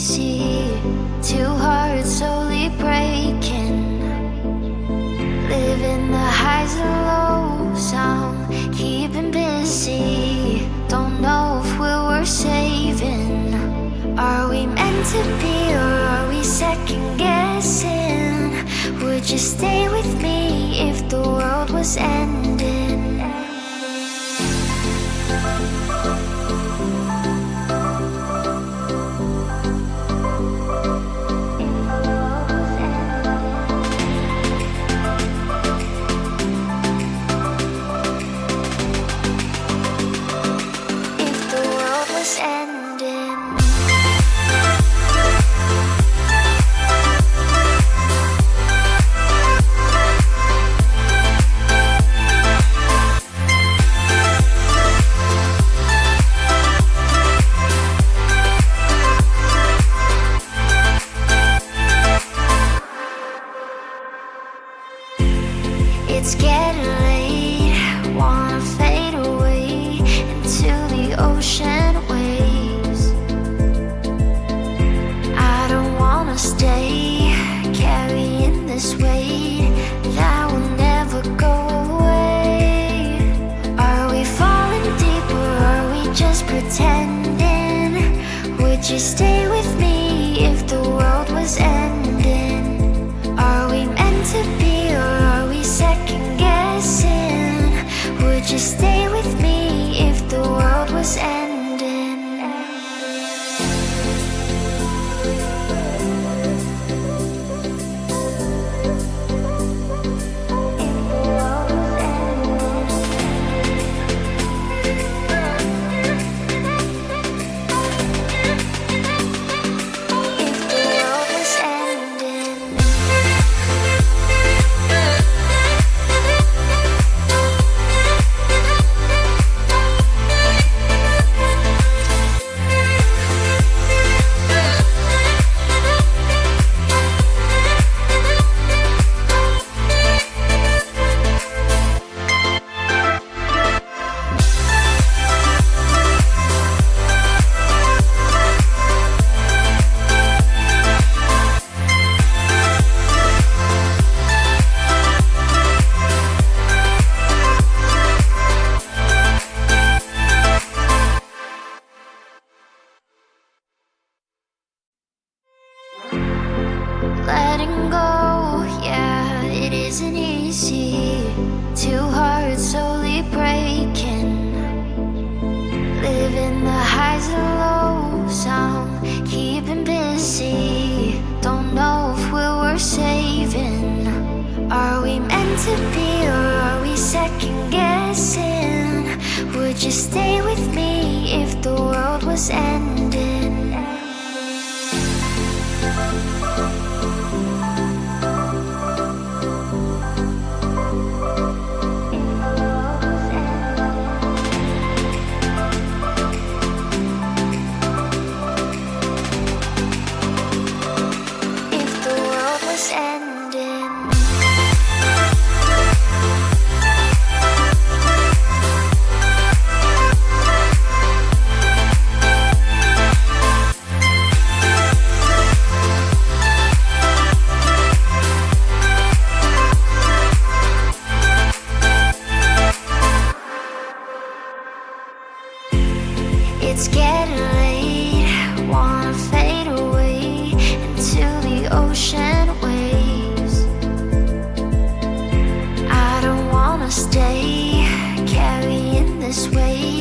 easy. Two hearts slowly breaking, living the highs and lows. I'm keeping busy. Don't know if we're worth saving. Are we meant to be, or are we second guessing? Would you stay with me if the world was ending? It's getting late, wanna fade away into the ocean waves. I don't wanna stay carrying this weight that will never go away. Are we falling deep, or are we just pretending? Would you stay with me if the world was ending? Are we meant to be, or are we second guessing? Would you stay with me if the world was ending? Letting go, yeah, it isn't easy. Two hearts slowly breaking, living the highs and lows. I'm keeping busy. Don't know if we're worth saving. Are we meant to be, or are we second guessing? Would you stay with me if the world was ending? It's getting late, wanna fade away into the ocean waves. I don't wanna stay carrying this weight